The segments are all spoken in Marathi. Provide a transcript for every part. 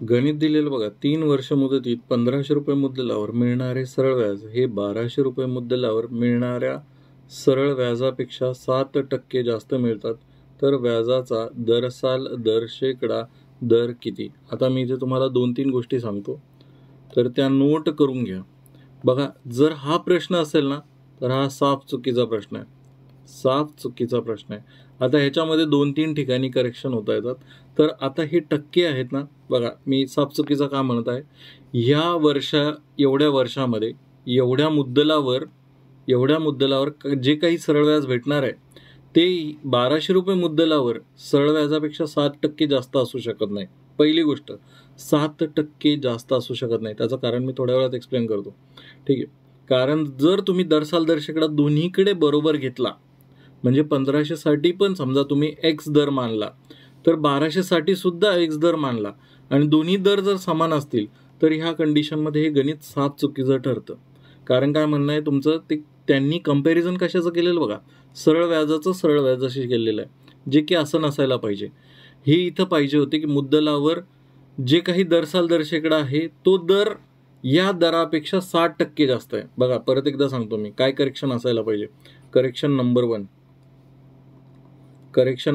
गणित दिलेलं बघा, 3 वर्ष मुदतीत ₹1500 मुद्दलावर मिळणारे सरळ व्याज हे ₹1200 मुद्दलावर मिळणाऱ्या सरळ व्याजापेक्षा 7% जास्त मिळतात, तर व्याजाचा दरसाल दर शेकडा दर किती? आता मी इथे तुम्हाला 2-3 गोष्टी सांगतो, तर त्या नोट करून घ्या. बघा, जर हा प्रश्न असेल ना, तर हा साफ चुकीचा प्रश्न आहे. साफ चुकीचा प्रश्न आहे. आता ह्याच्यामध्ये 2-3 ठिकाणी करेक्शन होता येतात. तर आता हे टक्के आहेत ना, बघा मी साफ चुकीचा का म्हणत आहे, एवढ्या वर्षामध्ये एवढ्या मुद्दलावर जे काही सरळ व्याज भेटणार आहे ते ₹1200 मुद्दलावर सरळ व्याजापेक्षा 7% जास्त असू शकत नाही. पहिली गोष्ट, 7% जास्त असू शकत नाही. त्याचं कारण मी थोड्या वेळात एक्सप्लेन करतो. ठीक आहे. कारण जर तुम्ही दरसाल दर शेकडा दोन्हीकडे बरोबर घेतला, म्हणजे 1500 साठी पण समजा तुम्ही एक्स दर मानला, तर 1200 साठी सुद्धा एक्स दर मानला आणि दोन्ही दर जर समान असतील, तर ह्या कंडिशनमध्ये हे गणित साफ चुकीचं ठरतं. कारण काय म्हणणं आहे तुमचं, ते त्यांनी कंपॅरिझन कशाचं केलेलं बघा, सरळ व्याजाचं सरळ व्याजाशी केलेलं आहे, जे की असं नसायला पाहिजे. हे इथं पाहिजे होते की मुद्दलावर जे काही दरसाल दर शेकडा आहे तो दर या दरापेक्षा 7% जास्त आहे. बघा, परत एकदा सांगतो मी, काय करेक्शन असायला पाहिजे. करेक्शन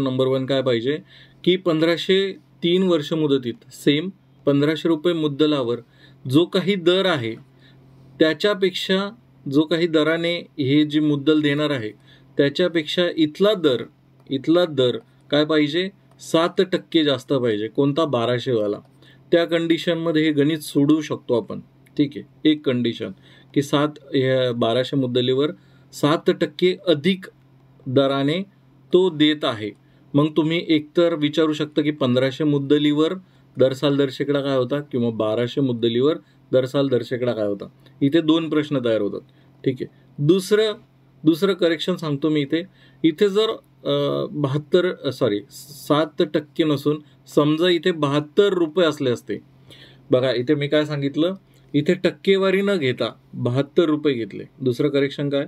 नंबर वन काय पाहिजे की 3 वर्ष मुदतीत सेम ₹1500 मुद्दलावर जो काही दर आहे त्याच्यापेक्षा, जो काही दराने हे जी मुद्दल देणार आहे त्याच्यापेक्षा इथला दर काय पाहिजे, 7% जास्त पाहिजे. कोणता, 1200 वाला. त्या कंडिशनमध्ये हे गणित सोडवू शकतो आपण. ठीक आहे. एक कंडिशन की 1200 मुद्दलीवर 7% अधिक दराने तो देत आहे. मग तुम्ही एकतर विचारू शकता की 1500 मुद्दलीवर दरसाल दर शेकडा काय होता, किंवा 1200 मुद्दलीवर दरसाल दर शेकडा काय होता. इथे 2 प्रश्न तयार होतात. ठीक आहे. दुसरं करेक्शन सांगतो मी इथे जर 7% नसून समजा इथे ₹72 असले असते. बघा, इथे मी काय सांगितलं, इथे टक्केवारी न घेता ₹72 घेतले. दुसरं करेक्शन काय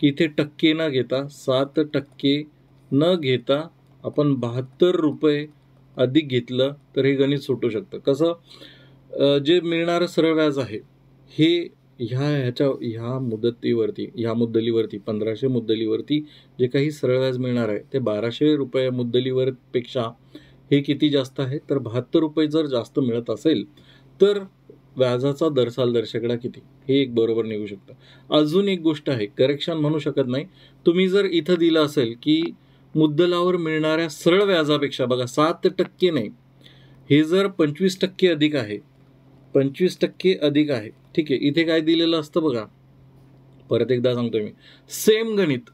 की इथे टक्के न घेता, 7% न घेता आपण ₹72 अधिक घेतलं तर हे गणित सुटू शकतं. कसं, जे मिळणारं सरळ व्याज आहे हे ह्या मुद्दलीवरती 1500 मुद्दलीवरती जे काही सरळ व्याज मिळणार आहे ते ₹1200 मुद्दलीवर पेक्षा हे किती जास्त आहे, तर ₹72 जर जास्त मिळत असेल तर व्याजाचा दरसाल दर शेकडा किती, हे एक बरोबर निघू शकतं. अजून एक गोष्ट आहे, करेक्शन म्हणू शकत नाही. तुम्ही जर इथं दिलं असेल की मुद्दलावर मिळणाऱ्या सरळ व्याजापेक्षा, बघा 7% नाही, हे जर 25% अधिक आहे, 25% अधिक आहे. ठीक आहे. इथे काय दिलेलं असतं बघा, परत एकदा सांगतोय मी, सेम गणित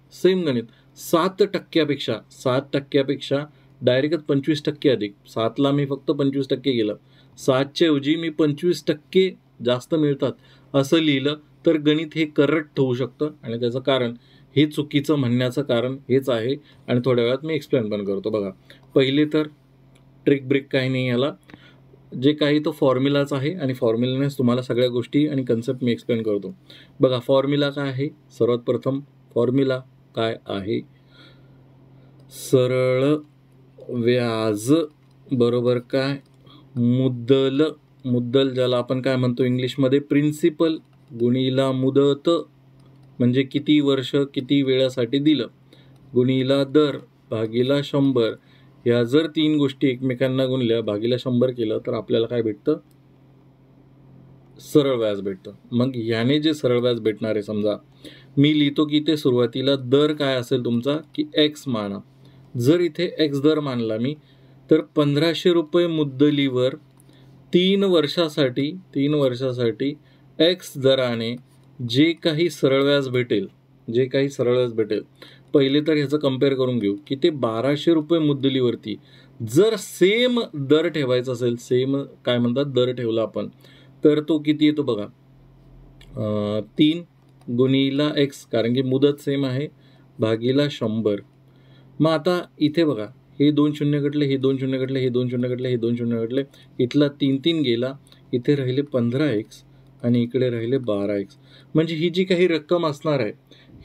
7%पेक्षा डायरेक्टच 25% अधिक. 7ला मी फक्त 25% गेलं, 7च्या ऐवजी मी 25% जास्त मिळतात असं लिहिलं तर गणित हे करेक्ट होऊ शकतं. आणि त्याचं कारण, हे चुकीचं म्हणण्याचं कारण हेच आहे. आणि थोड्या वेळात मी एक्सप्लेन पण करतो. बघा, पहिले तर ट्रिक ब्रिक काही नाही याला, जे काही तो फॉर्म्युलाच आहे आणि फॉर्म्युलानेच तुम्हाला सगळ्या गोष्टी आणि कन्सेप्ट मी एक्सप्लेन करतो. बघा, फॉर्म्युला काय आहे, सर्वात प्रथम फॉर्म्युला काय आहे, सरळ व्याज बरोबर काय, मुद्दल ज्याला आपण काय म्हणतो इंग्लिशमध्ये प्रिन्सिपल, गुणिला मुदत म्हणजे किती वर्ष किती वेळासाठी दिलं, गुणिला दर भागिला 100. ह्या जर 3 गोष्टी एकमेकांना गुणल्या, भागिला 100 केलं तर आपल्याला काय भेटतं, सरळ व्याज भेटतं. मग ह्याने जे सरळ व्याज भेटणार आहे, समजा मी लिहितो की इथे सुरुवातीला दर काय असेल तुमचा की एक्स माना. जर इथे एक्स दर मानला मी, तर ₹1500 मुद्दलीवर 3 वर्षासाठी एक्स दराने जे काही सरळ व्याज भेटेल, पहिले तर ह्याचं कम्पेअर करून घेऊ की ते ₹1200 मुद्दलीवरती जर सेम दर ठेवायचा असेल, दर ठेवला आपण, तर तो किती येतो बघा, 3 गुणिला एक्स, कारण की मुदत सेम आहे, भागिला 100. मग आता इथे बघा, हे 2 शून्य कटले, हे 2 शून्य कटले, हे 2 शून्य कटले, हे 2 शून्य कटले, इथला 3 गेला, इथे राहिले 15x आणि इकडे राहिले 12x. म्हणजे ही जी काही रक्कम असणार आहे,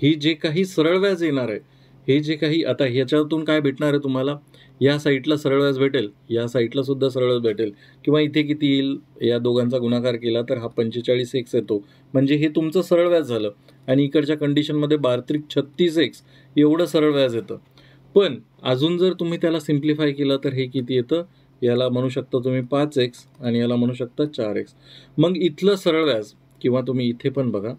ही जे काही सरळ व्याज येणार आहे, हे जे काही, आता ह्याच्यातून काय भेटणार आहे तुम्हाला, या साईडला सरळ व्याज भेटेल, या साईडला सुद्धा सरळ व्याज भेटेल, किंवा इथे किती येईल, या दोघांचा गुणाकार केला तर हा 45x येतो, म्हणजे हे तुमचं सरळ व्याज झालं. आणि इकडच्या कंडिशनमध्ये 12×36 एवढं सरळ व्याज येतं. पण अजून जर तुम्ही त्याला सिम्प्लिफाय केलं तर हे किती येतं, याला म्हणू शकता तुम्ही 5x आणि याला म्हणू शकता 4x. मग इथलं सरळ व्याज, किंवा तुम्ही इथे पण बघा,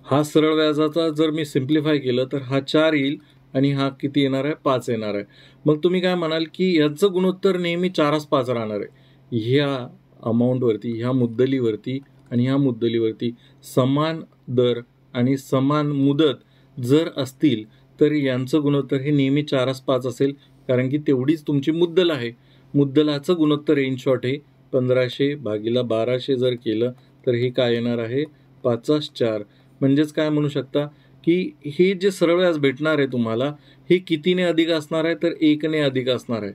हा सरळ व्याजाचा जर मी सिम्प्लिफाय केलं तर हा 4 येईल आणि हा किती येणार आहे, 5 येणार आहे. मग तुम्ही काय म्हणाल की याचं गुणोत्तर नेहमी 4/5 राहणार आहे. ह्या अमाऊंटवरती, ह्या मुद्दलीवरती आणि ह्या मुद्दलीवरती समान दर आणि समान मुदत जर असतील तर यांचं गुणोत्तर हे नेहमी 4/5 असेल, कारण की तेवढीच तुमची मुद्दल आहे. मुद्दलाचं गुणोत्तर इन शॉर्ट हे 1500/1200 जर केलं तर हे काय येणार आहे, 5/4. म्हणजेच काय म्हणू शकता की हे जे सरळ व्याज भेटणार आहे तुम्हाला, हे कितीने अधिक असणार आहे, तर 1ने अधिक असणार आहे.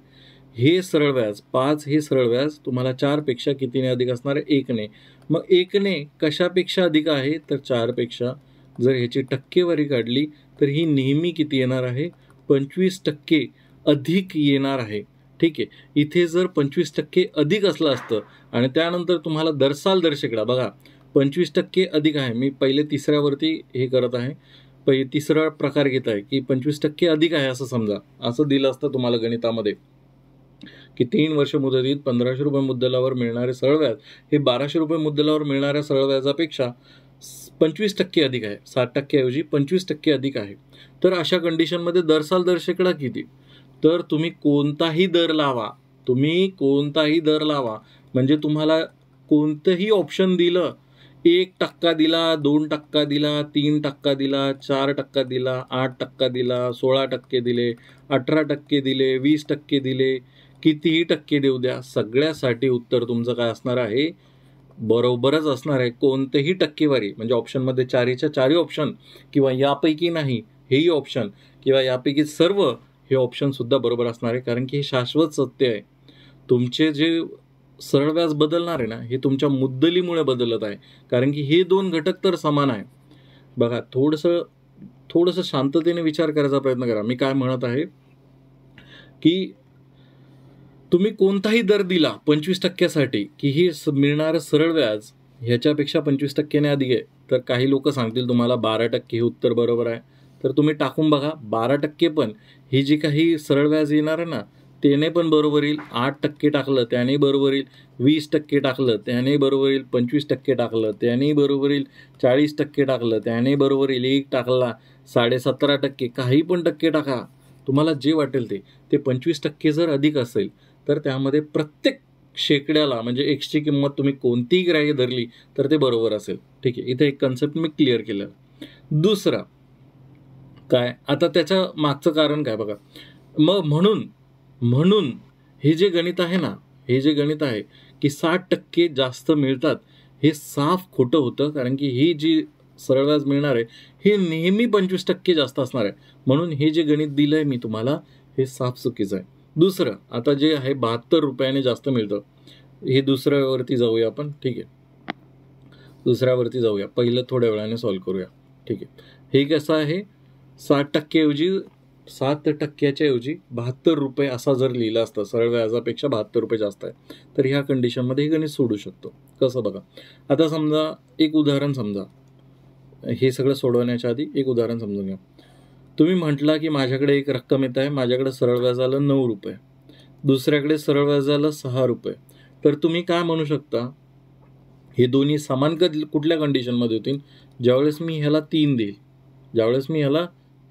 हे सरळ व्याज 5, हे सरळ व्याज तुम्हाला 4पेक्षा कितीने अधिक असणार आहे, 1ने. मग 1ने कशापेक्षा अधिक आहे, तर 4पेक्षा. जर ह्याची टक्केवारी काढली तर ही नेहमी किती येणार आहे, 25% अधिक येणार आहे. ठीक आहे. इथे जर 25% अधिक असलं असतं आणि त्यानंतर तुम्हाला दरसाल दर शेकडा बघा, 25% अधिक आहे. मी पहिले तिसऱ्यावरती हे करत आहे, तिसरा प्रकार घेत आहे की 25% अधिक आहे असं समजा. असं दिलं असतं तुम्हाला गणितामध्ये की 3 वर्ष मुदतीत 1500 रुपये मुद्दलावर मिळणारे सरळ व्याज हे 1200 रुपये मुद्दलावर मिळणाऱ्या सरळ व्याजापेक्षा 25% अधिक आहे. 60% ऐवजी 25% अधिक आहे. तर अशा कंडिशनमध्ये दरसाल दर शेकडा किती, तर तुम्ही कोणताही दर लावा, म्हणजे तुम्हाला कोणतंही ऑप्शन दिलं, 1% दिला, 2% दिला, 3% दिला, 4% दिला, 8% दिला, 16% दिले, 18% दिले, 20% दिले, कितीही टक्के देऊ द्या, सगळ्यासाठी उत्तर तुमचं काय असणार आहे, बरोबरच असणार आहे. कोणतेही टक्केवारी, म्हणजे ऑप्शनमध्ये 4च्या 4 ऑप्शन, किंवा यापैकी नाही हेही ऑप्शन, किंवा यापैकी सर्व हे ऑप्शन सुद्धा बरोबर असणार आहे. कारण की हे शाश्वत सत्य आहे. तुमचे जे सरळ व्याज बदलणार आहे ना, हे तुमच्या मुद्दलीमुळे बदलत आहे, कारण की हे 2 घटक तर समान आहे. बघा, थोडंसं शांततेने विचार करायचा प्रयत्न करा. मी काय म्हणत आहे की तुम्ही कोणताही दर दिला 25%साठी की हे मिळणारं सरळ व्याज ह्याच्यापेक्षा 25%ने अधिक आहे, तर काही लोक सांगतील तुम्हाला 12% हे उत्तर बरोबर आहे. तर तुम्ही टाकून बघा, 12% पण ही जी काही सरळ व्याज येणार आहे ना, त्याने पण बरोबर येईल. 8% टाकलं त्याने बरोबर येईल, 20% टाकलं त्याने बरोबर येईल, 25% टाकलं त्याने बरोबर येईल, 40% टाकलं त्याने बरोबर येईल, 1 टाकला 17.5%, काही पण टक्के टाका, तुम्हाला जे वाटेल ते 25% जर अधिक असेल तर त्यामध्ये प्रत्येक शेकड्याला, म्हणजे एक्सची किंमत तुम्ही कोणतीही ग्राह्य धरली तर ते बरोबर असेल. ठीक आहे. इथे एक कन्सेप्ट मी क्लिअर केलं. दुसरा काय, आता त्याच्या मागचं कारण काय बघा. मग म्हणून हे जे गणित आहे ना, हे जे गणित आहे की 60% जास्त मिळतात, हे साफ खोटं होतं. कारण की ही जी सरळ व्याज मिळणार आहे हे नेहमी 25% जास्त असणार आहे. म्हणून हे जे गणित दिलं आहे मी तुम्हाला, हे साफ चुकीचं आहे. दुसरं, आता जे आहे 72 रुपयाने जास्त मिळतं, हे दुसऱ्यावरती जाऊया आपण. ठीक आहे, दुसऱ्यावरती जाऊया. पहिलं थोड्या वेळाने सॉल्व्ह करूया. ठीक आहे. हे कसं आहे, 7%च्या ऐवजी 72 रुपये असा जर लिहिला असता, सरळ व्याजापेक्षा 72 रुपये जास्त आहे, तर ह्या कंडिशनमध्ये हे गणित सोडू शकतो. कसं बघा, आता समजा एक उदाहरण समजा, हे सगळं सोडवण्याच्या आधी एक उदाहरण समजून घ्या. तुम्ही म्हटला की माझ्याकडे एक रक्कम येत आहे, माझ्याकडे सरळ व्याज आलं 9 रुपये, दुसऱ्याकडे सरळ व्याज आलं 6 रुपये. तर तुम्ही काय म्हणू शकता, हे दोन्ही समान कुठल्या कंडिशनमध्ये होतील, ज्यावेळेस मी ह्याला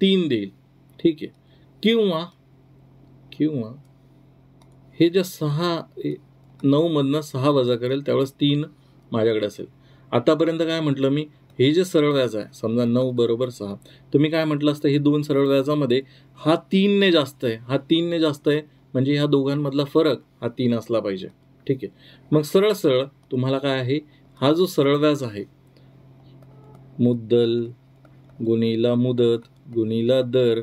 3 देईल, ठीक आहे. किंवा हे जे 9 मधनं 6 वजा करेल त्यावेळेस 3 माझ्याकडे असेल. आतापर्यंत काय म्हटलं मी, हे जे सरळ व्याज आहे, समजा 9 बरोबर 6, तुम्ही काय म्हटलं असतं, हे 2 सरळ व्याजामध्ये हा 3ने जास्त आहे, म्हणजे ह्या दोघांमधला फरक हा 3 असला पाहिजे. ठीक आहे. मग सरळ तुम्हाला काय आहे, हा जो सरळ व्याज आहे, मुद्दल गुणिला मुदत गुणिला दर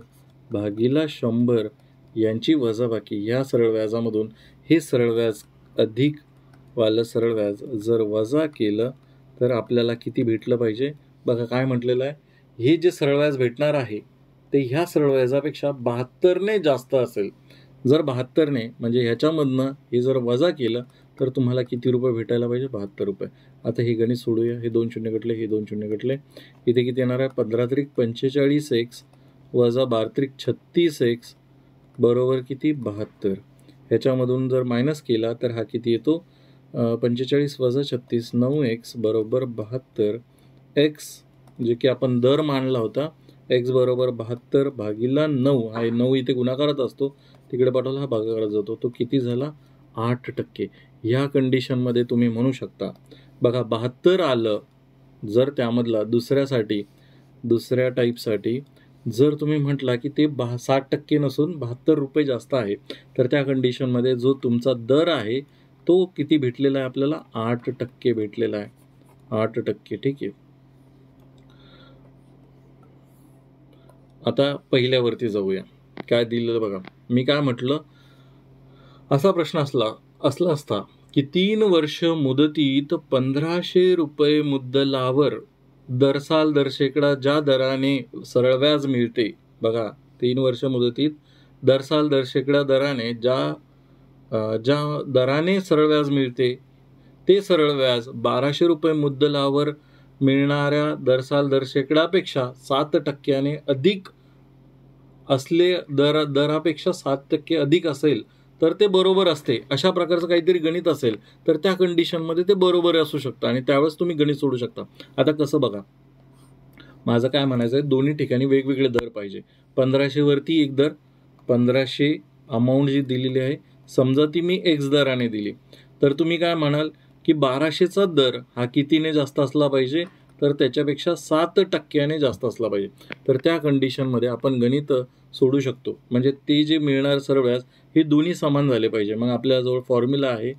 भागिला 100 यांची वजाबाकी, या सरळ व्याजामधून हे सरळ व्याज अधिक वालं सरळ व्याज जर वजा केलं तर आपल्याला किती भेटलं पाहिजे. बघा काय म्हटलेलं आहे, हे जे सरळ व्याज भेटणार आहे ते ह्या सरळ व्याजापेक्षा 72ने जास्त असेल. जर 72ने म्हणजे ह्याच्यामधनं हे जर वजा केलं तर तुम्हाला किती रुपये भेटायला पाहिजे? 72 रुपये. आता हे गणित सोडूया. हे 2 शून्य कटले, हे 2 शून्य कटले. इथे किती येणार आहे? 15 त्रिक 45x वजा 12 त्रिक 36x बरोबर किती? 72. ह्याच्यामधून जर मायनस केला तर हा किती येतो? 45 वजा 36 9x बरोबर 72. x जे की आपण दर मानला होता, x बरोबर 72 भागिला 9. हा 9 इथे गुणाकारात असतो, तिकडे पाठवला हा भागाकारात जातो. तो किती झाला? 8%. ह्या कंडिशनमध्ये तुम्ही म्हणू शकता बघा 72 आलं जर त्यामधला दुसऱ्या टाईपसाठी जर तुम्ही म्हटला की ते 60% नसून 72 रुपये जास्त आहे, तर त्या कंडिशनमध्ये जो तुमचा दर आहे तो किती भेटलेला आहे आपल्याला? 8% भेटलेला आहे. 8%. ठीक आहे. आता पहिल्यावरती जाऊया. काय दिलेलं बघा. मी काय म्हटलं, असा प्रश्न असला असता की 3 वर्ष मुदतीत 1500 रुपये मुद्दलावर दरसाल दरशेकडा ज्या दराने सरळ व्याज मिळते. बघा 3 वर्ष मुदतीत दरसाल दरशेकडा दराने ज्या दराने सरळ व्याज मिळते ते सरळ व्याज 1200 रुपये मुद्दलावर मिळणाऱ्या दरसाल दरशेकडापेक्षा 7% अधिक असले दरापेक्षा 7% अधिक असेल तर ते बरोबर असते. अशा प्रकारचं काहीतरी गणित असेल तर त्या कंडिशनमध्ये ते बरोबर असू शकतं आणि त्यावेळेस तुम्ही गणित सोडू शकता. आता कसं बघा, माझं काय म्हणायचं आहे, दोन्ही ठिकाणी वेगवेगळे दर पाहिजे. 1500 वरती एक दर, 1500 अमाऊंट जी दिलेली आहे समजा ती मी एक्स दराने दिली, तर तुम्ही काय म्हणाल की 1200चा दर हा कितीने जास्त असला पाहिजे? तर त्याच्यापेक्षा 7%ने जास्त असला पाहिजे. तर त्या कंडिशनमध्ये आपण गणित सोडू शकतो. म्हणजे ते जे मिळणार सरळ व्याज हे दोन्ही समान झाले पाहिजे. मग आपल्याजवळ फॉर्म्युला आहे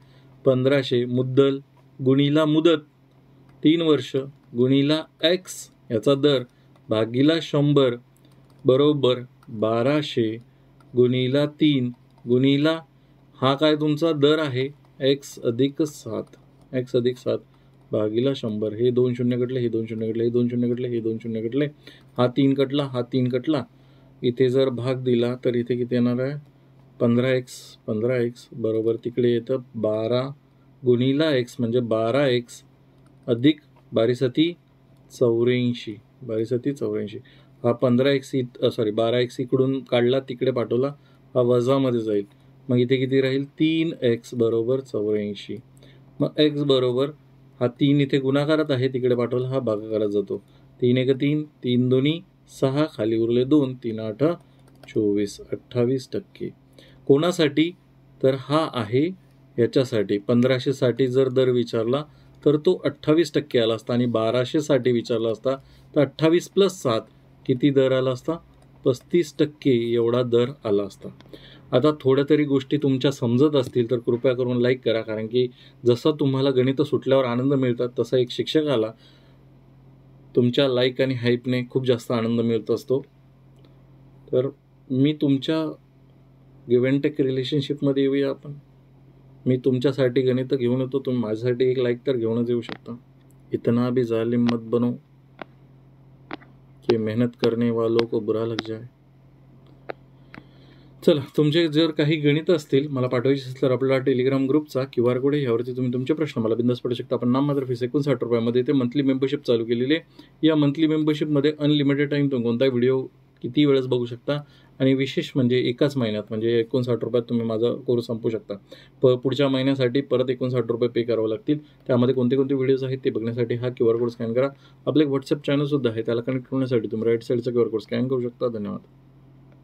1500 मुद्दल गुणिला मुदत 3 वर्ष गुणिला x याचा दर भागिला 100 बरोबर 1200 गुणिला 3 गुणिला हा काय तुमचा दर आहे x अधिक 7 भागिला 100. हे 2 शून्य कटले, हे 2 शून्य कटले, हे 2 शून्य कटले, हे 2 शून्य कटले. हा 3 कटला, हा 3 कटला. इथे जर भाग दिला तर इथे किती येणार आहे? 15x बरोबर तिकडे येतं 12 गुणिला x म्हणजे 12x अधिक 12×7=84. हा 12x इकडून काढला तिकडे पाठवला, हा वजामध्ये जाईल. मग इथे किती राहील? 3x बरोबर 84. मग x बरोबर हा 3 इथे गुणाकारात आहे तिकडे पाठवला, हा भागाकारात जातो. 3 1 3, 3 2 6, खाली उरले 2, 3 8 24, 28%. कोणासाठी? तर हा आहे याच्यासाठी 1500 साठी जर दर विचारला तर तो 28% आला असता आणि 1200 साठी विचारला असता तर 28 + 7 किती दर आला असता? 35% एवढा दर आला असता. आता थोड्या तरी गोष्टी तुमच्या समजत असतील तर कृपया करून लाईक करा, कारण की जसं तुम्हाला गणित सुटल्यावर आनंद मिळतात तसा एक शिक्षकाला तुमच्या लाईक आणि हाईपने खूप जास्त आनंद मिळत असतो. तर मी तुमच्या गिव्ह अँड टेक रिलेशनशिपमध्ये येऊया आपण. मी तुमच्यासाठी गणित घेऊन येतो, तुम्ही माझ्यासाठी एक लाईक तर घेऊनच येऊ शकता. इतना भी जालिम मत बनो कि मेहनत करने वालों को बुरा लग जाए. चला, तुमचे जर काही गणित असतील मला पाठवायचे असेल तर आपला टेलिग्राम ग्रुपचा QR कोड आहे, यावरती तुम्ही तुमचे प्रश्न मला बिंदास पाठवू शकता. आपण नाम मात्र फीस 59 रुपयामध्ये ते मंथली मेंबरशिप चालू केलेली आहे. या मंथली मेंबरशिपमध्ये अनलिमिटेड टाईम तुम्ही कोणताही व्हिडिओ किती वेळेस बघू शकता आणि विशेष म्हणजे एकाच महिन्यात म्हणजे 59 रुपयात तुम्ही माझा कोर्स संपवू शकता. पुढच्या महिन्यासाठी परत 59 रुपये पे करावे लागतील. त्यामध्ये कोणते कोणते व्हिडिओज आहेत ते बघण्यासाठी हा QR कोड स्कॅन करा. आपलं एक व्हॉट्सअप चॅनलसुद्धा आहे, त्याला कनेक्ट होण्यासाठी तुम्ही राईट साईडचा QR कोड स्कॅन करू शकता. धन्यवाद.